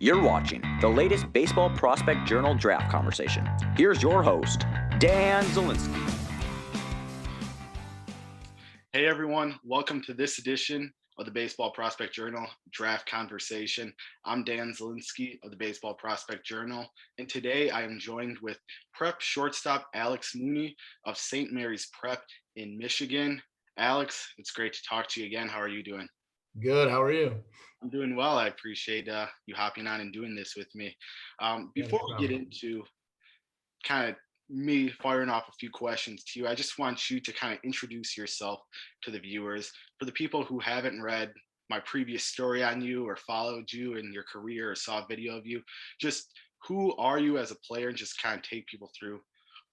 You're watching the latest Baseball Prospect Journal draft conversation. Here's your host, Dan Zielinski. Hey everyone, welcome to this edition of the Baseball Prospect Journal Draft Conversation. I'm Dan Zielinski of the Baseball Prospect Journal, and today I am joined with Prep shortstop Alex Mooney of St. Mary's Prep in Michigan. Alex, it's great to talk to you again. How are you doing? Good. How are you? I'm doing well. I appreciate you hopping on and doing this with me. Before we get into kind of me firing off a few questions to you, I just want you to kind of introduce yourself to the viewers. For the people who haven't read my previous story on you or followed you in your career or saw a video of you, just who are you as a player, and just kind of take people through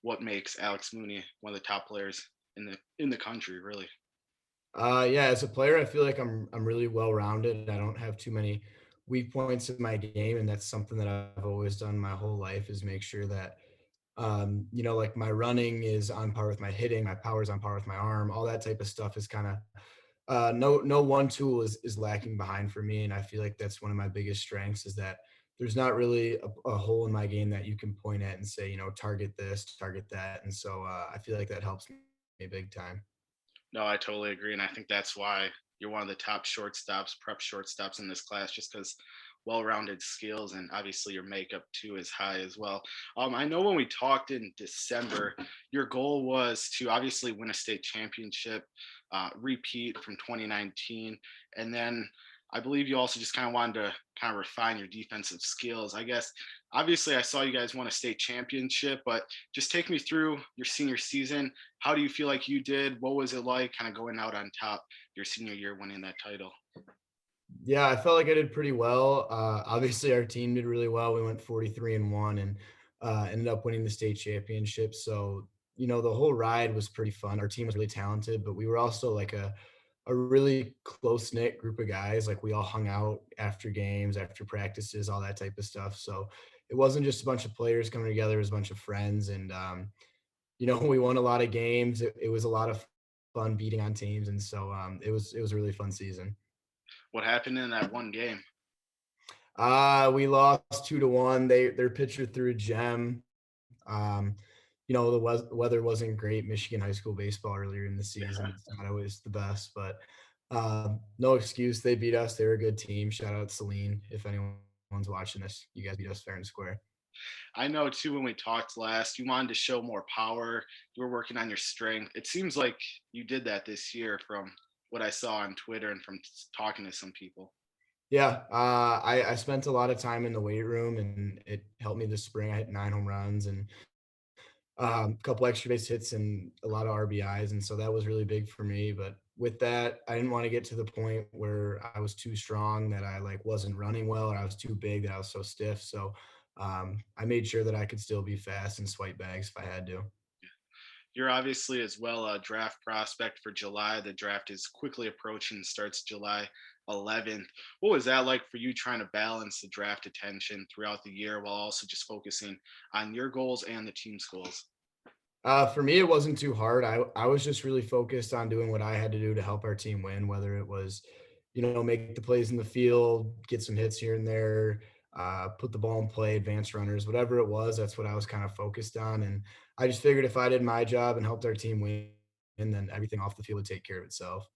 what makes Alex Mooney one of the top players in the country, really. As a player, I feel like I'm really well-rounded. I don't have too many weak points in my game, and that's something that I've always done my whole life is make sure that like my running is on par with my hitting, my power is on par with my arm, all that type of stuff is kind of no one tool is lacking behind for me. And I feel like that's one of my biggest strengths is that there's not really a hole in my game that you can point at and say, target this, target that. And so I feel like that helps me big time. No, I totally agree. And I think that's why you're one of the top shortstops, prep shortstops in this class, just because well-rounded skills, and obviously your makeup too is high as well. I know when we talked in December, your goal was to obviously win a state championship, repeat from 2019, and then I believe you also just kind of wanted to kind of refine your defensive skills. I guess obviously I saw you guys won a state championship, but just take me through your senior season. How do you feel like you did? What was it like kind of going out on top your senior year winning that title? Yeah, I felt like I did pretty well. Obviously, our team did really well. We went 43-1 and ended up winning the state championship. So, the whole ride was pretty fun. Our team was really talented, but we were also like a really close-knit group of guys. Like we all hung out after games, after practices, all that type of stuff. So it wasn't just a bunch of players coming together, it was a bunch of friends. And, we won a lot of games. It was a lot of fun beating on teams. And so it was a really fun season. What happened in that one game? We lost 2-1. Their pitcher threw a gem. The weather wasn't great. Michigan high school baseball earlier in the season. It's not always the best, but no excuse. They beat us. They were a good team. Shout out Celine. If anyone's watching this, you guys beat us fair and square. I know too, when we talked last, you wanted to show more power. You were working on your strength. It seems like you did that this year from what I saw on Twitter and from talking to some people. Yeah, I spent a lot of time in the weight room, and it helped me this spring. I hit 9 home runs and a couple extra base hits and a lot of RBIs, and so that was really big for me. But with that, I didn't want to get to the point where I was too strong, that I wasn't running well, or I was too big, that I was so stiff. So I made sure that I could still be fast and swipe bags if I had to. You're obviously as well a draft prospect for July. The draft is quickly approaching, starts July 11th. What was that like for you, trying to balance the draft attention throughout the year while also just focusing on your goals and the team's goals? For me, it wasn't too hard. I was just really focused on doing what I had to do to help our team win, whether it was, make the plays in the field, get some hits here and there, put the ball in play, advance runners, whatever it was. That's what I was kind of focused on. And I just figured if I did my job and helped our team win, then everything off the field would take care of itself.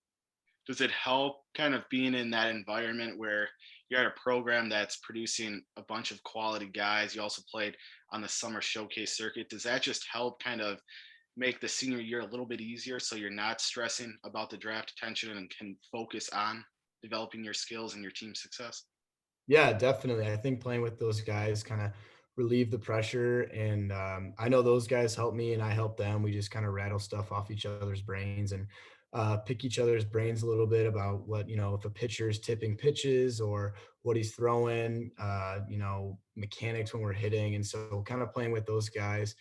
Does it help kind of being in that environment where you're at a program that's producing a bunch of quality guys? You also played on the summer showcase circuit. Does that just help kind of make the senior year a little bit easier so you're not stressing about the draft attention and can focus on developing your skills and your team success? Yeah, definitely. I think playing with those guys kind of relieve the pressure. And I know those guys help me and I help them. We just kind of rattle stuff off each other's brains and pick each other's brains a little bit about what, if a pitcher is tipping pitches or what he's throwing, mechanics when we're hitting. And so kind of playing with those guys,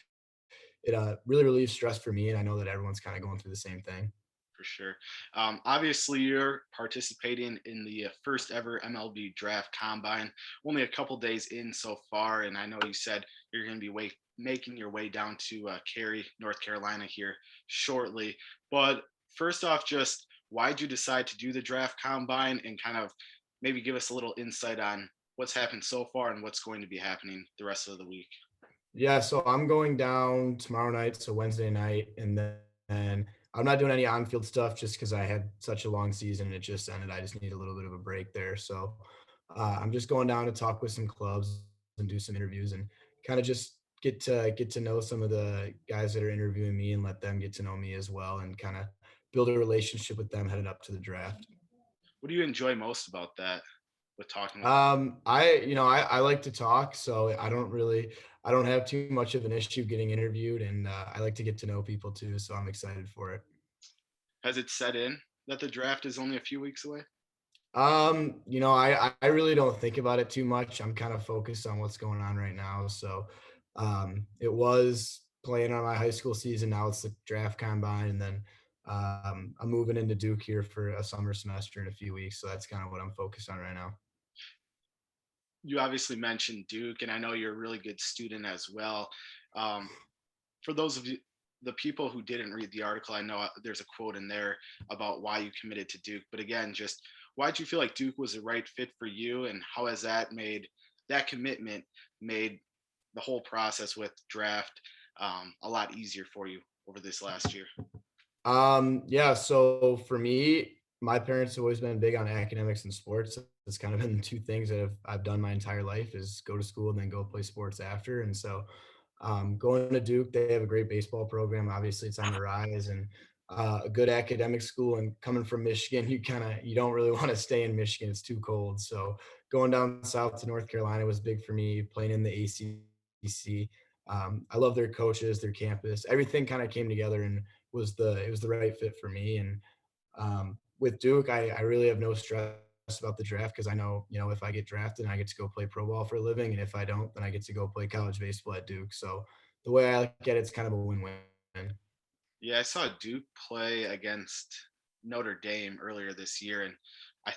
it really relieves stress for me. And I know that everyone's kind of going through the same thing. For sure. Obviously, you're participating in the first ever MLB draft combine. Only a couple days in so far, and I know you said you're going to be making your way down to Cary, North Carolina here shortly. But first off, just why'd you decide to do the draft combine, and kind of maybe give us a little insight on what's happened so far and what's going to be happening the rest of the week? Yeah, so I'm going down tomorrow night, so Wednesday night, and then I'm not doing any on-field stuff just because I had such a long season and it just ended. I just need a little bit of a break there. So I'm just going down to talk with some clubs and do some interviews and kind of just get to know some of the guys that are interviewing me and let them get to know me as well and kind of build a relationship with them heading up to the draft. What do you enjoy most about that with talking with? I like to talk, so I don't have too much of an issue getting interviewed, and I like to get to know people too. So I'm excited for it. Has it set in that the draft is only a few weeks away? I really don't think about it too much. I'm kind of focused on what's going on right now. So, it was playing on my high school season. Now it's the draft combine, and then I'm moving into Duke here for a summer semester in a few weeks. So that's kind of what I'm focused on right now. You obviously mentioned Duke, and I know you're a really good student as well. Um, for those of you, the people who didn't read the article, I know there's a quote in there about why you committed to Duke. But again, just why do you feel like Duke was the right fit for you, and how has that commitment made the whole process with draft a lot easier for you over this last year? Yeah, so for me, my parents have always been big on academics and sports. It's kind of been the two things that I've done my entire life is go to school and then go play sports after. And so going to Duke, they have a great baseball program. Obviously, it's on the rise and a good academic school. And coming from Michigan, you don't really want to stay in Michigan. It's too cold. So going down south to North Carolina was big for me. Playing in the ACC, I love their coaches, their campus. Everything kind of came together and it was the right fit for me. And with Duke, I really have no stress about the draft because I know, if I get drafted, I get to go play pro ball for a living, and if I don't, then I get to go play college baseball at Duke. So the way I look at it, it's kind of a win-win. Yeah, I saw Duke play against Notre Dame earlier this year, and I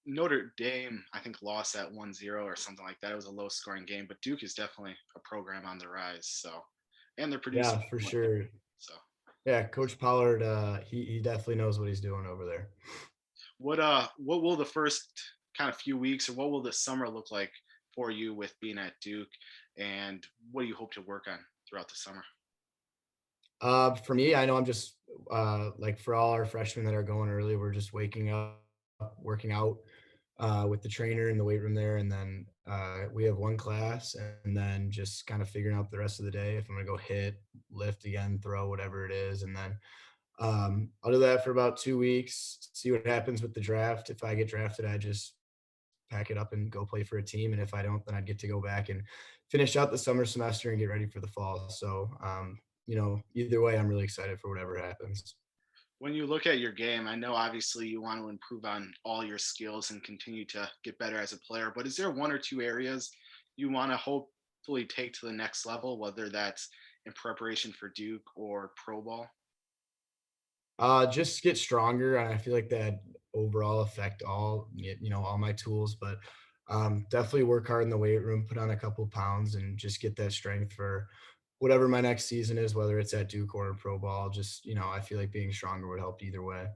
Notre Dame, I think, lost that 1-0 or something like that. It was a low scoring game, but Duke is definitely a program on the rise. So, and they're producing Yeah, for talent. sure. So, Yeah, Coach Pollard, he definitely knows what he's doing over there. what will the first kind of few weeks or what will the summer look like for you with being at Duke? And what do you hope to work on throughout the summer? For me, I know I'm just like for all our freshmen that are going early, we're just waking up, working out with the trainer in the weight room there, and then we have one class, and then just kind of figuring out the rest of the day if I'm gonna go hit, lift again, throw, whatever it is, and then I'll do that for about 2 weeks, see what happens with the draft. If I get drafted, I just pack it up and go play for a team, and if I don't, then I'd get to go back and finish out the summer semester and get ready for the fall. So, either way, I'm really excited for whatever happens. When you look at your game, I know obviously you want to improve on all your skills and continue to get better as a player, but is there one or two areas you want to hopefully take to the next level, whether that's in preparation for Duke or pro ball? Just get stronger, and I feel like that overall affect all my tools, but definitely work hard in the weight room, put on a couple pounds, and just get that strength for whatever my next season is, whether it's at Duke or in pro ball. Just I feel like being stronger would help either way.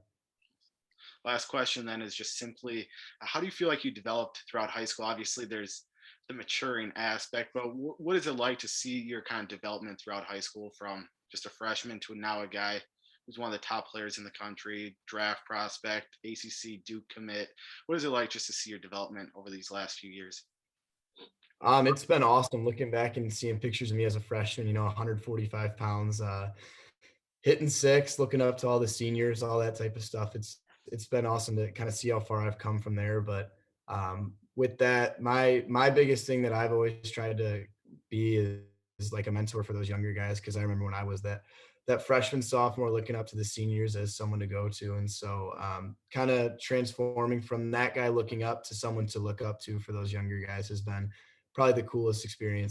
Last question then is just simply how do you feel like you developed throughout high school? Obviously, there's the maturing aspect, but what is it like to see your kind of development throughout high school from just a freshman to now a guy who's one of the top players in the country, draft prospect, ACC Duke commit? What is it like just to see your development over these last few years? It's been awesome looking back and seeing pictures of me as a freshman, 145 pounds, hitting six, looking up to all the seniors, all that type of stuff. It's been awesome to kind of see how far I've come from there. But with that, my biggest thing that I've always tried to be is like a mentor for those younger guys because I remember when I was that freshman sophomore looking up to the seniors as someone to go to, and so kind of transforming from that guy looking up to someone to look up to for those younger guys has been probably the coolest experience